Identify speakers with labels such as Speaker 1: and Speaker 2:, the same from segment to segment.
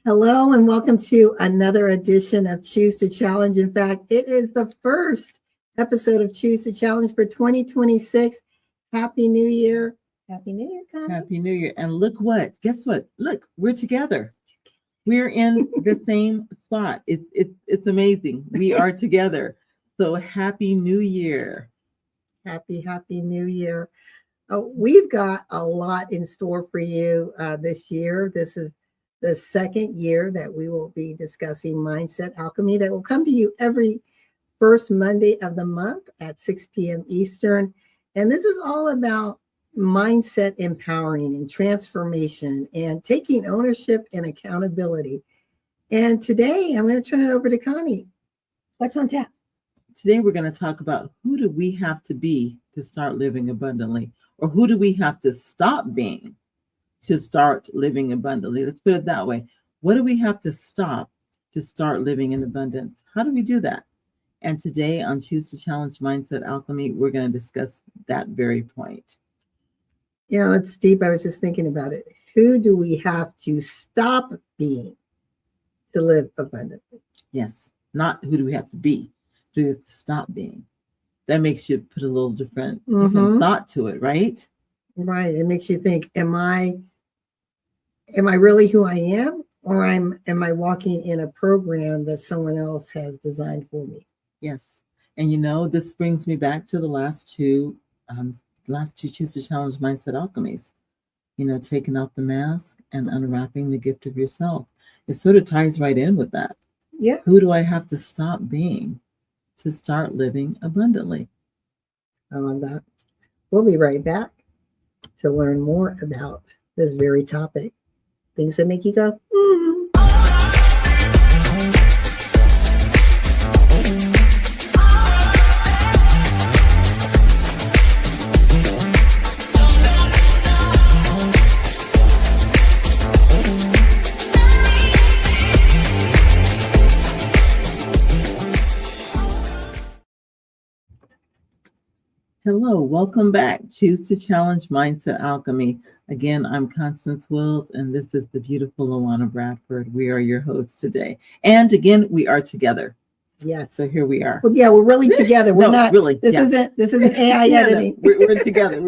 Speaker 1: Hello and welcome to another edition of Choose to Challenge. In fact, it is the first episode of Choose to Challenge for 2026. Happy New Year. Happy New Year, Connie.
Speaker 2: Happy New Year. And look what? Guess what? Look, we're together. We're in the same spot. It's amazing. We are together. So happy New Year.
Speaker 1: Happy New Year. We've got a lot in store for you this year. This is the second year that we will be discussing Mindset Alchemy that will come to you every first Monday of the month at 6 p.m. Eastern. And this is all about mindset empowering and transformation and taking ownership and accountability. And today I'm going to turn it over to Connie. What's on tap?
Speaker 2: Today we're going to talk about who do we have to be to start living abundantly, or who do we have to stop being to start living abundantly? Let's put it that way. What do we have to stop to start living in abundance? How do we do that? And today on Choose to Challenge Mindset Alchemy, we're going to discuss that very point.
Speaker 1: Yeah, it's deep. I was just thinking about it. Who do we have to stop being to live abundantly?
Speaker 2: Yes, not who do we have to be. Who do we have to stop being? That makes you put a little different thought to it, right?
Speaker 1: Right. It makes you think, am I really who I am? Or am I walking in a program that someone else has designed for me?
Speaker 2: Yes. And this brings me back to the last two Choose to Challenge Mindset Alchemies. Taking off the mask and unwrapping the gift of yourself. It sort of ties right in with that.
Speaker 1: Yeah.
Speaker 2: Who do I have to stop being to start living abundantly?
Speaker 1: I love that. We'll be right back to learn more about this very topic. Things that make you go,
Speaker 2: Hello, welcome back. Choose to Challenge Mindset Alchemy. Again, I'm Constance Wills, and this is the beautiful Luana Bradford. We are your hosts today. And again, we are together.
Speaker 1: Yes.
Speaker 2: So here we are.
Speaker 1: Well, yeah, we're really together. We're not
Speaker 2: really.
Speaker 1: This isn't AI editing.
Speaker 2: No, we're together.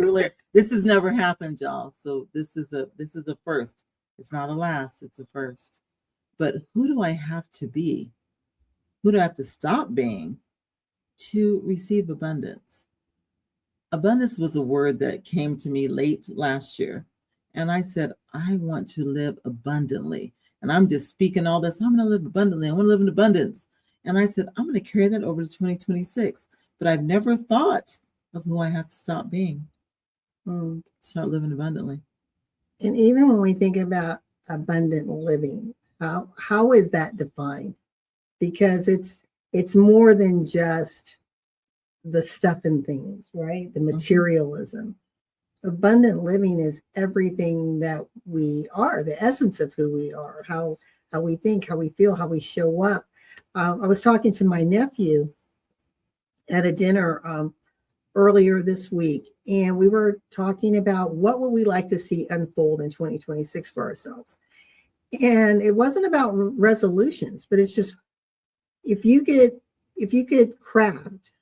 Speaker 2: This has never happened, y'all. So this is a first. It's not a last, it's a first. But who do I have to be? Who do I have to stop being to receive abundance? Abundance was a word that came to me late last year. And I said, I want to live abundantly. And I'm just speaking all this. I'm going to live abundantly. I want to live in abundance. And I said, I'm going to carry that over to 2026. But I've never thought of who I have to stop being. Start living abundantly.
Speaker 1: And even when we think about abundant living, how is that defined? Because it's more than just the stuff and things, right? The materialism. Abundant living is everything that we are, the essence of who we are, how we think, how we feel, how we show up. I was talking to my nephew at a dinner earlier this week, and we were talking about what would we like to see unfold in 2026 for ourselves. And it wasn't about resolutions, but it's just if you could craft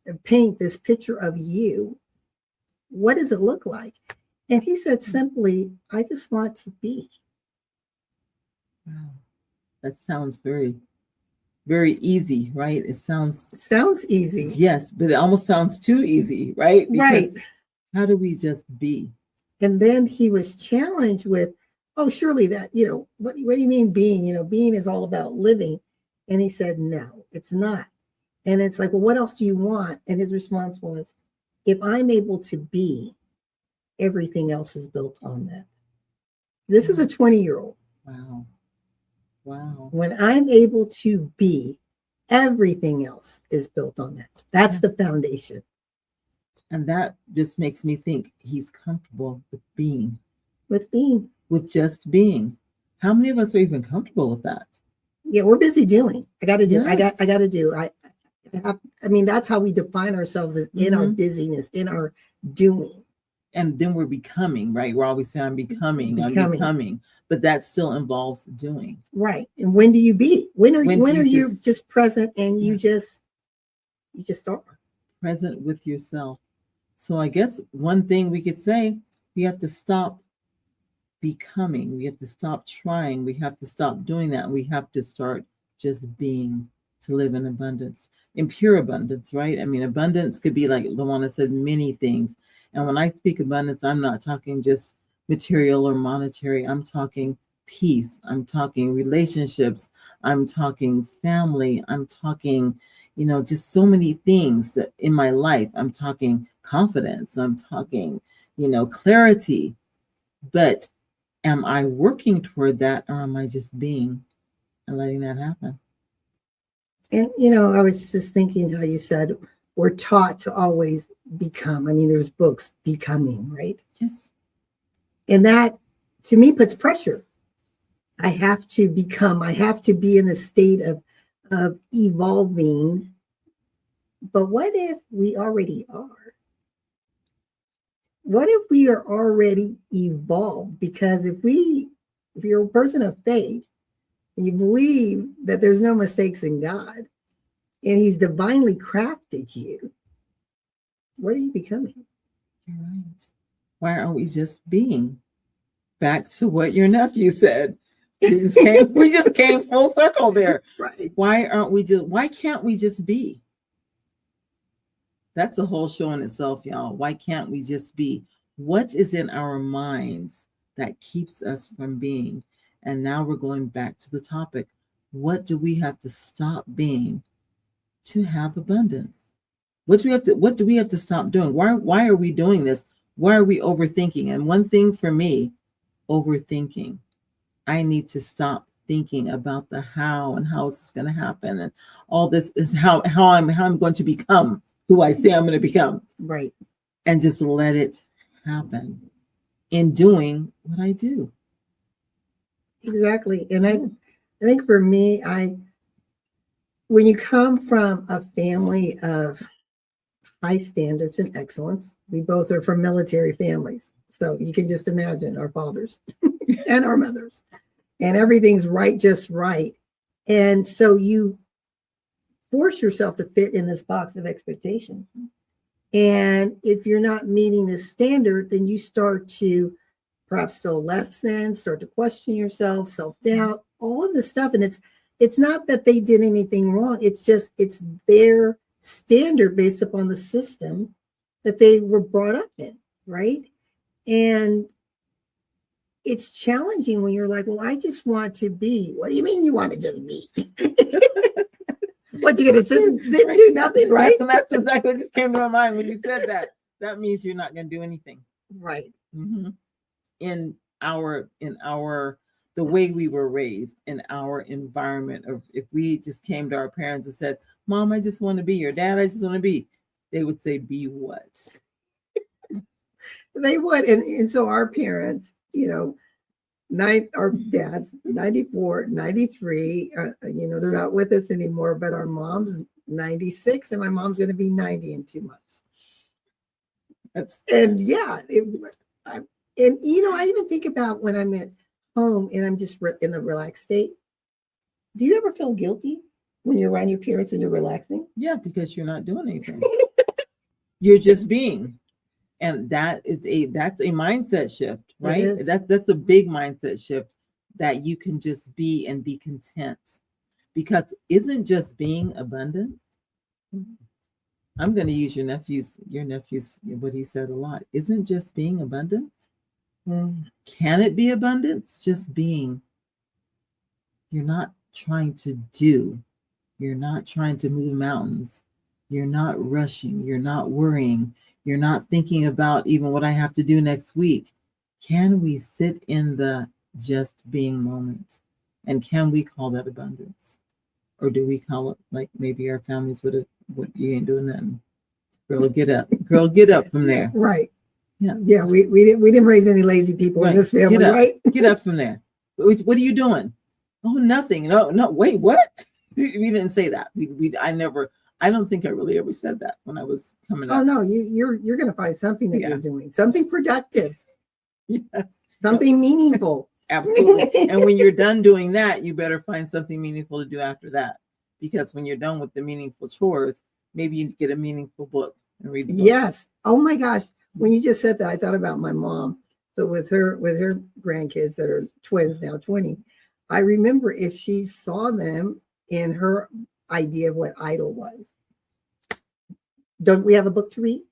Speaker 1: and paint this picture of you, what does it look like? And he said simply, I just want to be.
Speaker 2: Wow. That sounds very, very easy, right? It sounds
Speaker 1: easy.
Speaker 2: Yes, but it almost sounds too easy, right? Because
Speaker 1: right.
Speaker 2: How do we just be?
Speaker 1: And then he was challenged with, oh, surely that, what do you mean being? Being is all about living. And he said, no, it's not. And it's like, well, what else do you want? And his response was, if I'm able to be, everything else is built on that. This is a 20-year-old.
Speaker 2: Wow.
Speaker 1: When I'm able to be, everything else is built on that. That's the foundation.
Speaker 2: And that just makes me think he's comfortable with being.
Speaker 1: With
Speaker 2: just being. How many of us are even comfortable with that?
Speaker 1: Yeah, we're busy doing. I got to do.
Speaker 2: Yes.
Speaker 1: I got to do. I mean, that's how we define ourselves, is in our busyness, in our doing.
Speaker 2: and then we're becoming, right? We're always saying, I'm becoming. But that still involves doing.
Speaker 1: Right. And when do you be? When are you just present and you just are
Speaker 2: present with yourself? So I guess one thing we could say, we have to stop becoming. We have to stop trying. We have to stop doing that. We have to start just being, to live in abundance, in pure abundance, right? I mean, abundance could be like Luana said, many things. And when I speak abundance, I'm not talking just material or monetary. I'm talking peace. I'm talking relationships. I'm talking family. I'm talking, just so many things in my life. I'm talking confidence. I'm talking, clarity. But am I working toward that, or am I just being and letting that happen?
Speaker 1: And, I was just thinking how you said we're taught to always become. I mean, there's books, Becoming, right?
Speaker 2: Yes.
Speaker 1: And that, to me, puts pressure. I have to become. I have to be in a state of evolving. But what if we already are? What if we are already evolved? Because if you're a person of faith, and you believe that there's no mistakes in God, and He's divinely crafted you, what are you becoming?
Speaker 2: You're right. Why aren't we just being? Back to what your nephew said. We just came full circle there.
Speaker 1: Right.
Speaker 2: Why can't we just be? That's a whole show in itself, y'all. Why can't we just be? What is in our minds that keeps us from being? And now we're going back to the topic. What do we have to stop being to have abundance? What do we have to stop doing? Why are we doing this? Why are we overthinking? And one thing for me, overthinking. I need to stop thinking about the how and how is this going to happen, and all this is how I'm going to become who I say I'm going to become.
Speaker 1: Right.
Speaker 2: And just let it happen in doing what I do.
Speaker 1: Exactly. And I think for me, when you come from a family of high standards and excellence, we both are from military families. So you can just imagine our fathers and our mothers, and everything's right, just right. And so you force yourself to fit in this box of expectations. And if you're not meeting this standard, then you start to perhaps feel less than, start to question yourself, self-doubt, all of this stuff. And it's not that they did anything wrong. It's their standard based upon the system that they were brought up in, right? And it's challenging when you're like, well, I just want to be. What do you mean you want to just be? What, you're going to sit and do nothing, right?
Speaker 2: That's exactly what just came to my mind when you said that. That means you're not going to do anything.
Speaker 1: Right.
Speaker 2: Mm-hmm. In the way we were raised, in our environment, or if we just came to our parents and said, Mom, I just want to be, or Dad, I just want to be, they would say, be what?
Speaker 1: They would. And so our parents, our dads, 94, 93, they're not with us anymore, but our mom's 96 and my mom's going to be 90 in 2 months. And yeah, I even think about when I'm at home and I'm just in the relaxed state. Do you ever feel guilty when you're around your parents and you're relaxing?
Speaker 2: Yeah, because you're not doing anything. You're just being. And that's a mindset shift, right? That's a big mindset shift, that you can just be and be content. Because isn't just being abundance? I'm going to use your nephew's, what he said a lot. Isn't just being abundance? Can it be abundance? Just being. You're not trying to do. You're not trying to move mountains. You're not rushing. You're not worrying. You're not thinking about even what I have to do next week. Can we sit in the just being moment? And can we call that abundance? Or do we call it like maybe our families would have, what, you ain't doing nothing. Girl, get up. Girl, get up from there.
Speaker 1: Right.
Speaker 2: Yeah.
Speaker 1: Yeah. We didn't raise any lazy people in this family, right?
Speaker 2: Get up from there. What are you doing? Oh, nothing. No, wait, what? We didn't say that. I I don't think I really ever said that when I was coming
Speaker 1: Oh
Speaker 2: up.
Speaker 1: no, you're going to find something that
Speaker 2: Yeah.
Speaker 1: you're doing, something productive,
Speaker 2: Yes,
Speaker 1: something meaningful.
Speaker 2: absolutely. And when you're done doing that, you better find something meaningful to do after that. Because when you're done with the meaningful chores, maybe you get a meaningful book and read the book.
Speaker 1: Yes. Oh my gosh. When you just said that, I thought about my mom. So with her grandkids that are twins now, 20, I remember if she saw them in her idea of what idol was. Don't we have a book to read?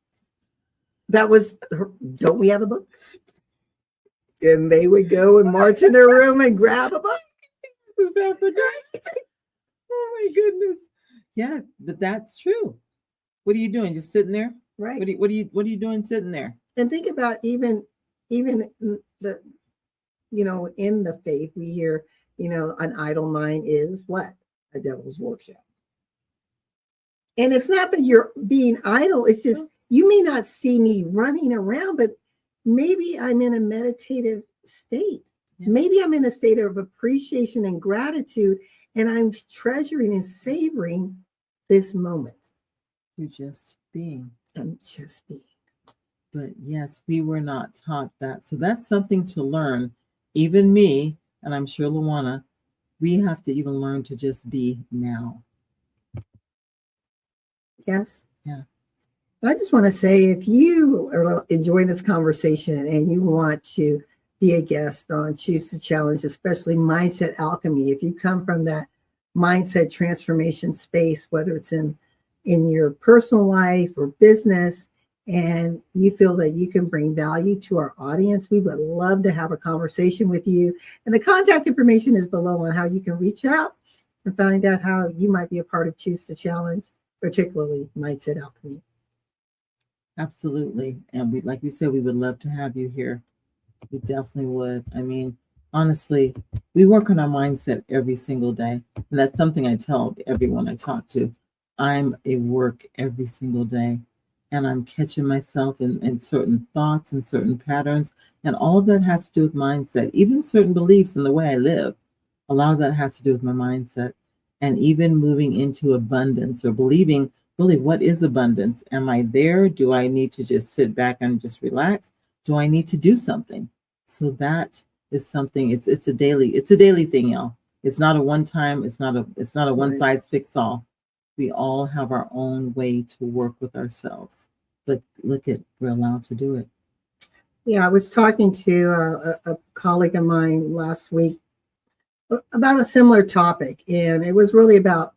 Speaker 1: That was her, don't we have a book? And they would go and march in their room and grab a book.
Speaker 2: This is bad for drink. Oh my goodness. Yeah, but that's true. What are you doing? Just sitting there?
Speaker 1: Right.
Speaker 2: What are you doing sitting there?
Speaker 1: And think about even the, in the faith, we hear, an idle mind is what? A devil's workshop. And it's not that you're being idle. It's just, you may not see me running around, but maybe I'm in a meditative state.
Speaker 2: Yes.
Speaker 1: Maybe I'm in a state of appreciation and gratitude, and I'm treasuring and savoring this moment.
Speaker 2: You're just being.
Speaker 1: I'm just being.
Speaker 2: But yes, we were not taught that. So that's something to learn. Even me, and I'm sure Luana, we have to even learn to just be now.
Speaker 1: Yes.
Speaker 2: Yeah.
Speaker 1: I just want to say, if you are enjoying this conversation and you want to be a guest on Choose to Challenge, especially Mindset Alchemy, if you come from that mindset transformation space, whether it's in your personal life or business, and you feel that you can bring value to our audience, we would love to have a conversation with you. And the contact information is below on how you can reach out and find out how you might be a part of Choose to Challenge, particularly Mindset Alchemy.
Speaker 2: Absolutely. And like we said, we would love to have you here. We definitely would. I mean, honestly, we work on our mindset every single day. And that's something I tell everyone I talk to. I'm a work every single day. And I'm catching myself in certain thoughts and certain patterns. And all of that has to do with mindset. Even certain beliefs in the way I live. A lot of that has to do with my mindset. And even moving into abundance or believing, really, what is abundance? Am I there? Do I need to just sit back and just relax? Do I need to do something? So that is something. It's a daily thing, y'all. It's not a one time. It's not a one size fits all. We all have our own way to work with ourselves. But we're allowed to do it.
Speaker 1: Yeah, I was talking to a colleague of mine last week about a similar topic, and it was really about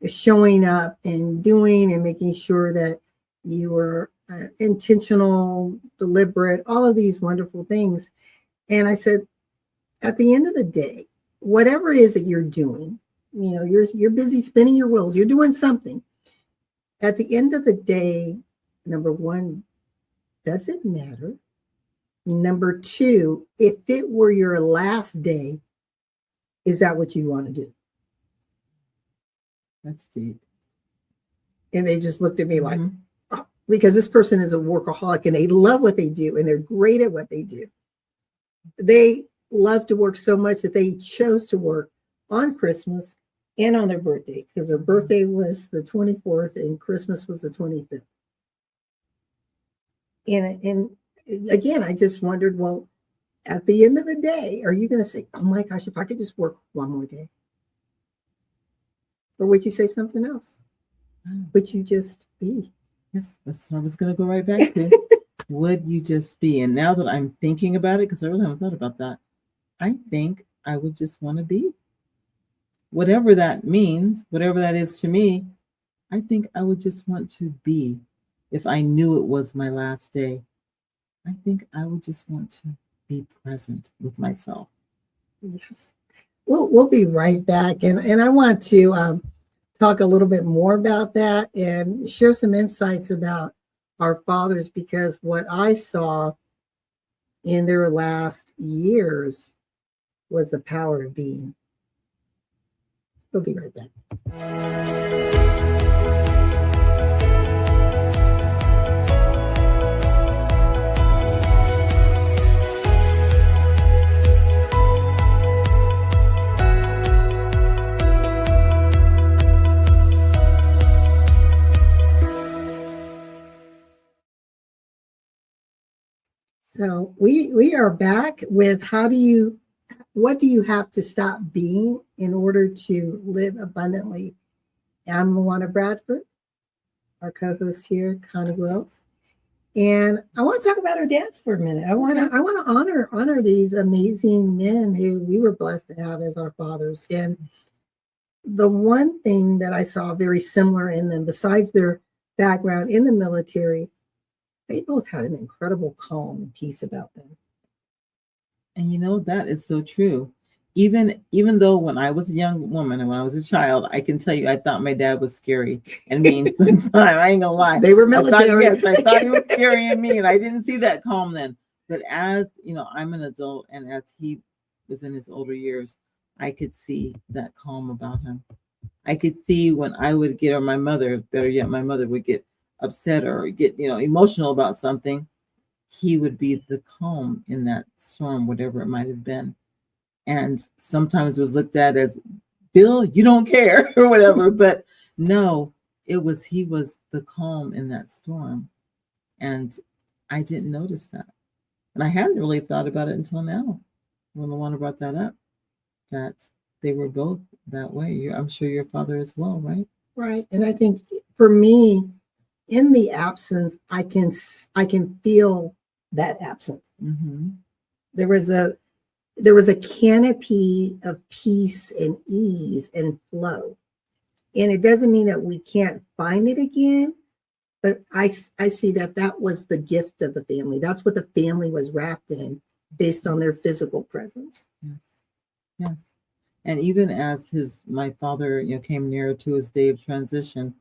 Speaker 1: showing up and doing and making sure that you were intentional, deliberate, all of these wonderful things. And I said, at the end of the day, whatever it is that you're doing, you're busy spinning your wheels, you're doing something. At the end of the day, number one, does it matter? Number two, if it were your last day, is that what you want to do?
Speaker 2: That's deep.
Speaker 1: And they just looked at me like, oh, because this person is a workaholic and they love what they do and they're great at what they do. They love to work so much that they chose to work on Christmas and on their birthday, because their birthday was the 24th and Christmas was the 25th. And again, I just wondered, well, at the end of the day, are you going to say, oh my gosh, if I could just work one more day? Or would you say something else? Would you just be?
Speaker 2: Yes, that's what I was going to go right back to. Would you just be? And now that I'm thinking about it, because I really haven't thought about that, I think I would just want to be. Whatever that means, whatever that is to me, I think I would just want to be. If I knew it was my last day, I think I would just want to be present with myself.
Speaker 1: Yes. We'll be right back. And I want to talk a little bit more about that and share some insights about our fathers, because what I saw in their last years was the power of being. We'll be right back. So we are back with what do you have to stop being in order to live abundantly? I'm Luana Bradford, our co-host here, Connie Wells. And I want to talk about our dads for a minute. I want to honor these amazing men who we were blessed to have as our fathers. And the one thing that I saw very similar in them, besides their background in the military, they both had an incredible calm and peace about them.
Speaker 2: And you know, that is so true. Even though when I was a young woman and when I was a child, I can tell you I thought my dad was scary and mean sometimes. I ain't gonna lie.
Speaker 1: They were military.
Speaker 2: I thought he was scary and mean. I didn't see that calm then. But as you know, I'm an adult, and as he was in his older years, I could see that calm about him. I could see when I would get, or my mother, better yet, my mother would get upset or get, emotional about something. He would be the calm in that storm, whatever it might have been. And sometimes it was looked at as, Bill, you don't care or whatever. But no, he was the calm in that storm. And I didn't notice that. And I hadn't really thought about it until now, when Luana brought that up, that they were both that way. I'm sure your father as well, right?
Speaker 1: Right. And I think for me, in the absence, I can feel that absence.
Speaker 2: Mm-hmm.
Speaker 1: There was a canopy of peace and ease and flow. And it doesn't mean that we can't find it again, but I see that was the gift of the family. That's what the family was wrapped in based on their physical presence.
Speaker 2: Yes. Yes. And even as my father, came nearer to his day of transition,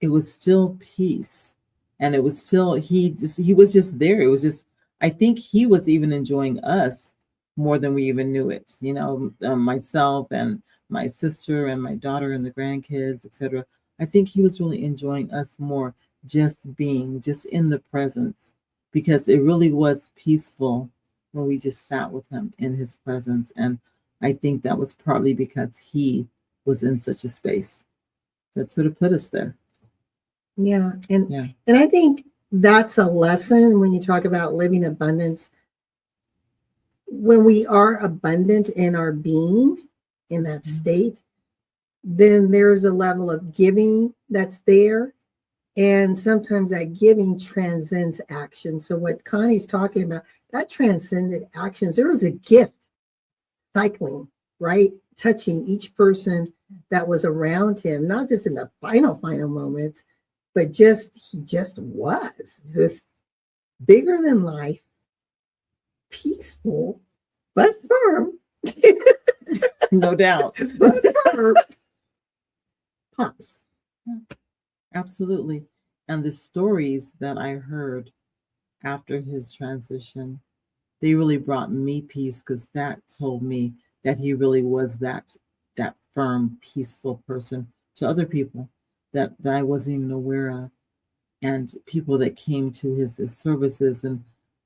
Speaker 2: it was still peace. And it was still, he was just there. It was just, I think he was even enjoying us more than we even knew it. Myself and my sister and my daughter and the grandkids, etc. I think he was really enjoying us more, just being, just in the presence, because it really was peaceful when we just sat with him in his presence. And I think that was partly because he was in such a space that sort of put us there.
Speaker 1: Yeah. And I think that's a lesson when you talk about living abundance. When we are abundant in our being, in that state, then there's a level of giving that's there. And sometimes that giving transcends action. So what Connie's talking about, that transcended actions. There was a gift cycling, right? Touching each person that was around him, not just in the final moments, but he just was this bigger than life, peaceful, but firm.
Speaker 2: No doubt.
Speaker 1: But firm. Pops.
Speaker 2: Absolutely. And the stories that I heard after his transition, they really brought me peace, because that told me that he really was that firm, peaceful person to other people that I wasn't even aware of, and people that came to his services. And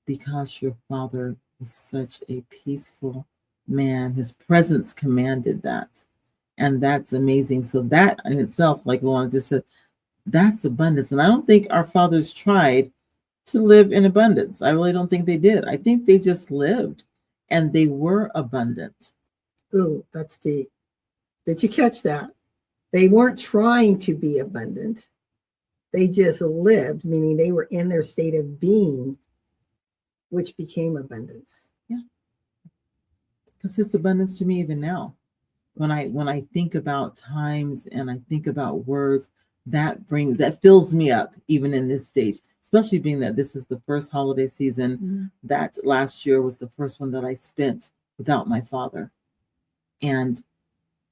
Speaker 2: because your father was such a peaceful man, his presence commanded that. And that's amazing. So that in itself, like Luana just said, that's abundance. And I don't think our fathers tried to live in abundance. I really don't think they did. I think they just lived, and they were abundant.
Speaker 1: Ooh, that's deep. Did you catch that? They weren't trying to be abundant. They just lived, meaning they were in their state of being, which became abundance.
Speaker 2: Yeah. Because it's abundance to me even now. When I think about times and I think about words, that fills me up even in this stage, especially being that this is the first holiday season. Mm-hmm. That last year was the first one that I spent without my father. And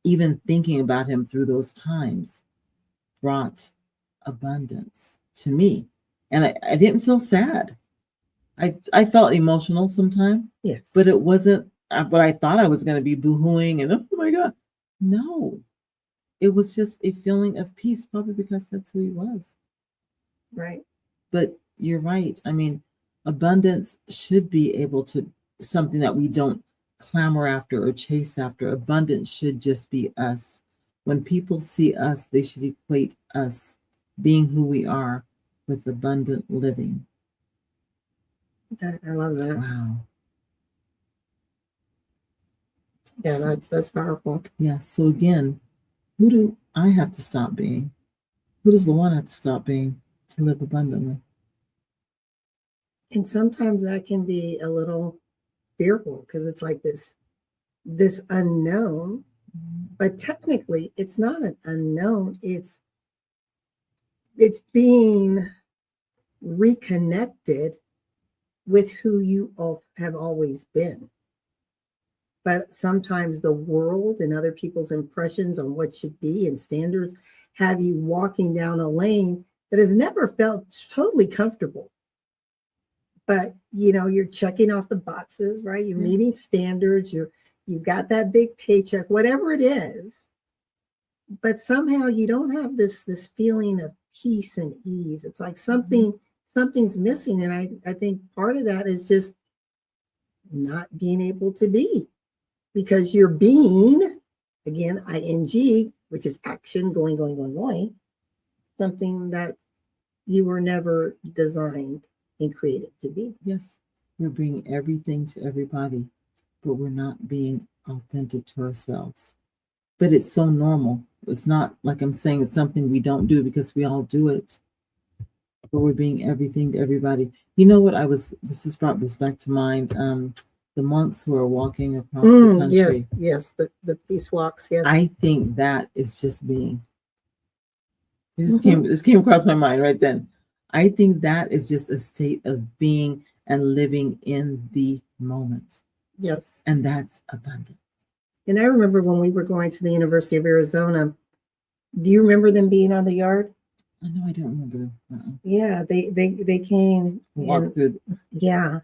Speaker 2: even thinking about him through those times brought abundance to me. And I didn't feel sad. I felt emotional sometimes.
Speaker 1: Yes.
Speaker 2: But it wasn't what I thought I was going to be boohooing and, oh my God. No. It was just a feeling of peace, probably because that's who he was.
Speaker 1: Right.
Speaker 2: But you're right. I mean, abundance should be able to, something that we don't clamor after or chase after. Abundance should just be us. When people see us, they should equate us being who we are with abundant living.
Speaker 1: I love that.
Speaker 2: Wow.
Speaker 1: Yeah, that's powerful.
Speaker 2: Yeah. So again, who do I have to stop being? Who does Luana have to stop being to live abundantly?
Speaker 1: And sometimes that can be a little fearful because it's like this unknown, but technically it's not an unknown. It's being reconnected with who you all have always been. But sometimes the world and other people's impressions on what should be and standards have you walking down a lane that has never felt totally comfortable. But you're checking off the boxes, right? You're meeting standards, you've got that big paycheck, whatever it is. But somehow you don't have this feeling of peace and ease. It's like something's missing. And I think part of that is just not being able to be. Because you're being, again, ing, which is action, going, something that you were never designed and created to be.
Speaker 2: Yes, we're bringing everything to everybody, but we're not being authentic to ourselves. But it's so normal. It's not like I'm saying it's something we don't do because we all do it. But we're being everything to everybody. You know what this has brought this back to mind. The monks who are walking across the country.
Speaker 1: Yes, the peace walks. Yes,
Speaker 2: I think that is just being. This came across my mind right then. I think that is just a state of being and living in the moment.
Speaker 1: Yes,
Speaker 2: and that's abundance.
Speaker 1: And I remember when we were going to the University of Arizona. Do you remember them being on the yard?
Speaker 2: No, I don't remember them.
Speaker 1: Yeah, they came.
Speaker 2: Walked through.
Speaker 1: Yeah.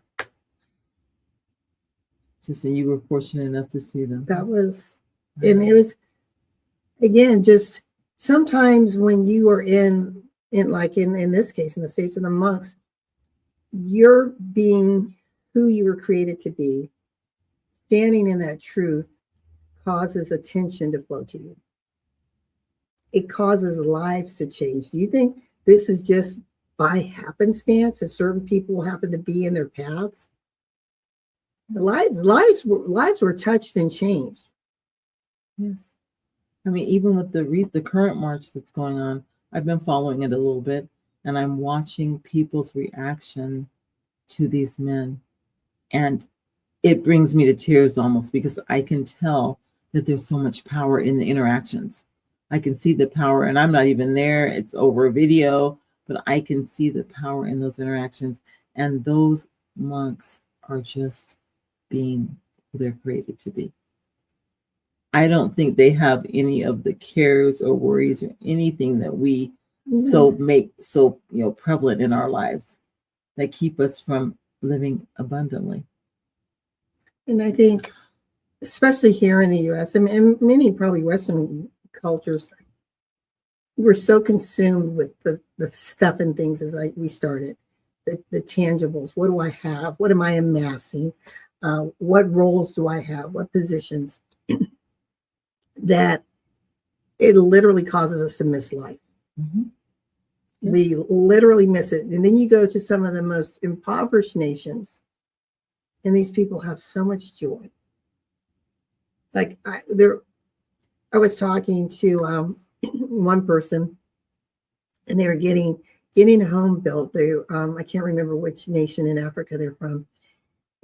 Speaker 2: Just say you were fortunate enough to see them.
Speaker 1: That was, and it was, again, just sometimes when you are in this case, in the States of the monks, you're being who you were created to be. Standing in that truth causes attention to flow to you. It causes lives to change. Do you think this is just by happenstance that certain people happen to be in their paths? Lives were touched and changed.
Speaker 2: Yes. I mean, even with the current march that's going on, I've been following it a little bit, and I'm watching people's reaction to these men. And it brings me to tears almost, because I can tell that there's so much power in the interactions. I can see the power, and I'm not even there. It's over a video, but I can see the power in those interactions. And those monks are just being who they're created to be. I don't think they have any of the cares or worries or anything that we make so prevalent in our lives that keep us from living abundantly.
Speaker 1: And I think, especially here in the US, and many probably Western cultures, we're so consumed with the stuff and things as we started, the tangibles. What do I have? What am I amassing? What roles do I have? What positions? That it literally causes us to miss life.
Speaker 2: Mm-hmm. Yes.
Speaker 1: We literally miss it. And then you go to some of the most impoverished nations, and these people have so much joy. Like I was talking to one person, and they were getting a home built. They I can't remember which nation in Africa they're from,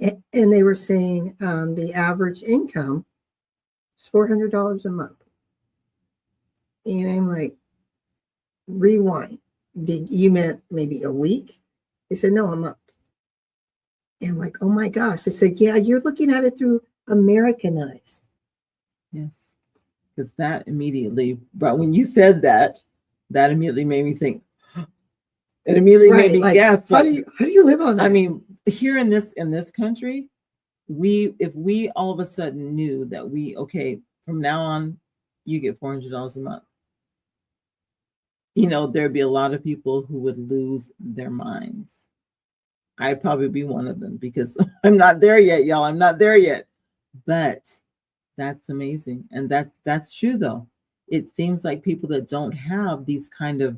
Speaker 1: and they were saying the average income is $400 a month. And I'm like, rewind. Did you meant maybe a week? They said, no, a month. And I'm like, oh my gosh. They said, yeah, you're looking at it through American eyes.
Speaker 2: Yes. Because that immediately, but when you said that immediately made me think. It immediately made me gasp.
Speaker 1: How do you live on that?
Speaker 2: I mean, here in this country, if we all of a sudden knew that from now on, you get $400 a month. There'd be a lot of people who would lose their minds. I'd probably be one of them, because I'm not there yet, y'all. I'm not there yet. But that's amazing. And that's true, though. It seems like people that don't have these kind of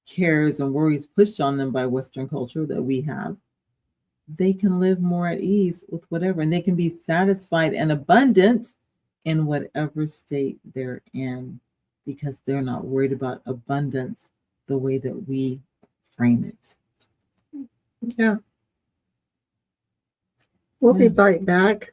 Speaker 2: cares and worries pushed on them by Western culture that we have, they can live more at ease with whatever, and they can be satisfied and abundant in whatever state they're in, because they're not worried about abundance the way that we frame it.
Speaker 1: Yeah. We'll be right back.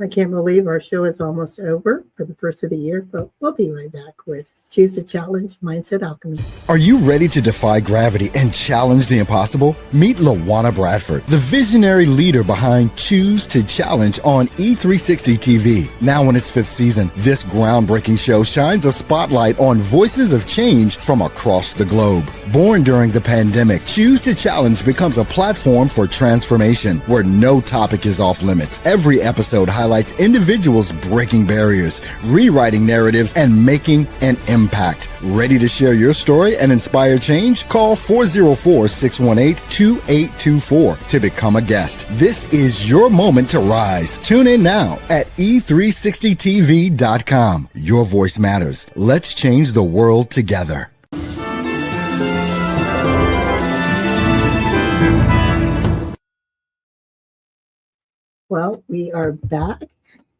Speaker 1: I can't believe our show is almost over for the first of the year, but we'll be right back with Choose the Challenge Mindset Alchemy.
Speaker 3: Are you ready to defy gravity and challenge the impossible? Meet LaWanna Bradford, the visionary leader behind Choose to Challenge on E360 TV. Now in its 5th season, this groundbreaking show shines a spotlight on voices of change from across the globe. Born during the pandemic, Choose to Challenge becomes a platform for transformation where no topic is off limits. Every episode highlights individuals breaking barriers, rewriting narratives, and making an impact. Ready to share your story and inspire change? Call 404-618-2824 to become a guest. This is your moment to rise. Tune in now at e360tv.com. Your voice matters. Let's change the world together.
Speaker 1: Well, we are back,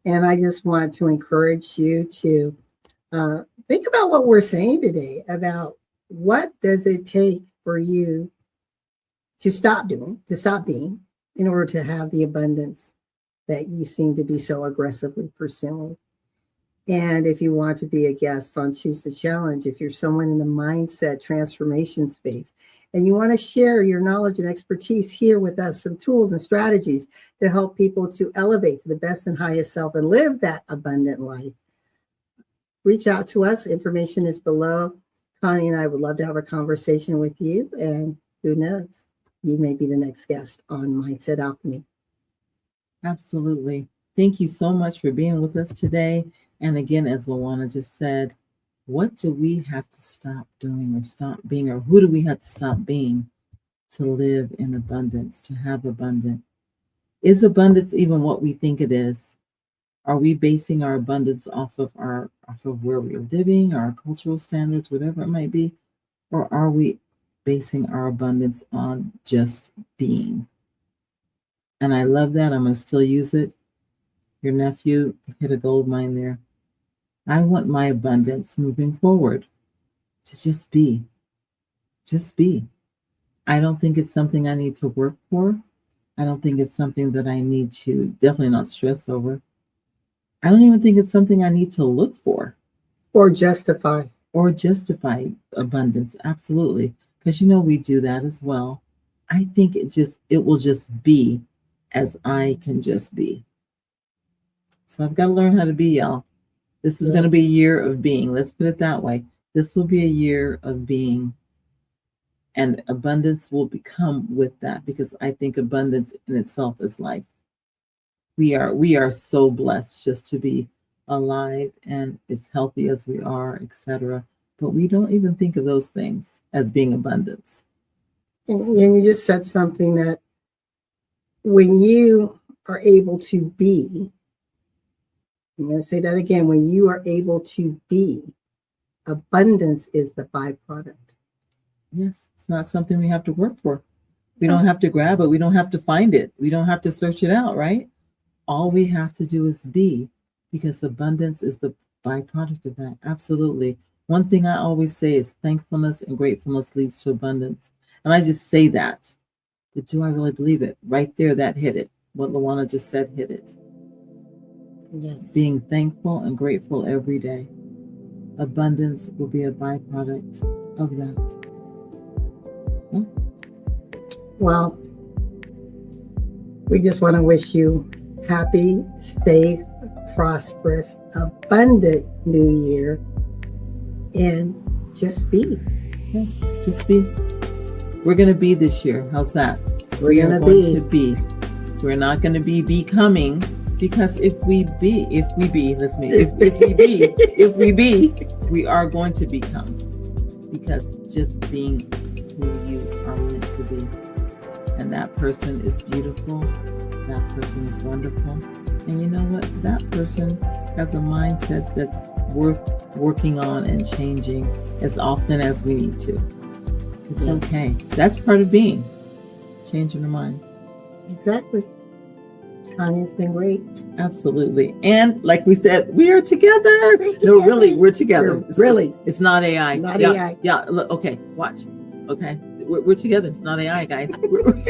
Speaker 1: and I just want to encourage you to think about what we're saying today about what does it take for you to stop doing, to stop being, in order to have the abundance that you seem to be so aggressively pursuing. And if you want to be a guest on Choose the Challenge, if you're someone in the mindset transformation space and you want to share your knowledge and expertise here with us, some tools and strategies to help people to elevate to the best and highest self and live that abundant life, reach out to us. Information is below. Connie and I would love to have a conversation with you. And who knows, you may be the next guest on Mindset Alchemy.
Speaker 2: Absolutely. Thank you so much for being with us today. And again, as LaWanna just said, what do we have to stop doing or stop being, or who do we have to stop being to live in abundance, to have abundance? Is abundance even what we think it is? Are we basing our abundance off of where we're living, our cultural standards, whatever it might be? Or are we basing our abundance on just being? And I love that. I'm going to still use it. Your nephew hit a gold mine there. I want my abundance moving forward to just be. Just be. I don't think it's something I need to work for. I don't think it's something that I need to definitely not stress over. I don't even think it's something I need to look for.
Speaker 1: Or justify.
Speaker 2: Or justify abundance. Absolutely. Because we do that as well. I think it will just be as I can just be. So I've got to learn how to be, y'all. This is going to be a year of being. Let's put it that way. This will be a year of being. And abundance will become with that, because I think abundance in itself is life. We are so blessed just to be alive and as healthy as we are, etc. But we don't even think of those things as being abundance.
Speaker 1: And you just said something that when you are able to be, I'm going to say that again, when you are able to be, abundance is the byproduct.
Speaker 2: Yes, it's not something we have to work for. We don't have to grab it. We don't have to find it. We don't have to search it out, right? All we have to do is be, because abundance is the byproduct of that. Absolutely. One thing I always say is thankfulness and gratefulness leads to abundance. And I just say that. But do I really believe it? Right there, that hit it. What LaWanna just said hit it.
Speaker 1: Yes.
Speaker 2: Being thankful and grateful every day. Abundance will be a byproduct of that.
Speaker 1: Well, we just want to wish you happy, safe, prosperous, abundant new year. And just be.
Speaker 2: Yes, just be. We're going to be this year. How's that?
Speaker 1: We're going
Speaker 2: to be. We're not going to be becoming, because if we be, we are going to become. Because just being who you are meant to be. And that person is beautiful. That person is wonderful. And you know what? That person has a mindset that's worth working on and changing as often as we need to. It's okay. That's part of being. Changing your mind.
Speaker 1: Exactly. Tanya's been great.
Speaker 2: Absolutely. And like we said, we are together. No, really, we're together. It's not AI.
Speaker 1: Not
Speaker 2: yeah,
Speaker 1: AI.
Speaker 2: Yeah. Look, okay. Watch. Okay. We're together. It's not AI, guys.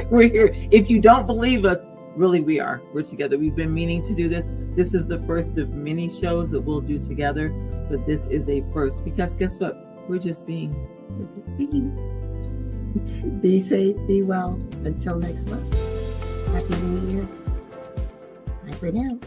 Speaker 2: We're here. If you don't believe us, really, we are. We're together. We've been meaning to do this. This is the first of many shows that we'll do together, but this is a first because guess what? We're just being.
Speaker 1: We're just being. Be safe, be well. Until next month. Happy New Year. Bye for now.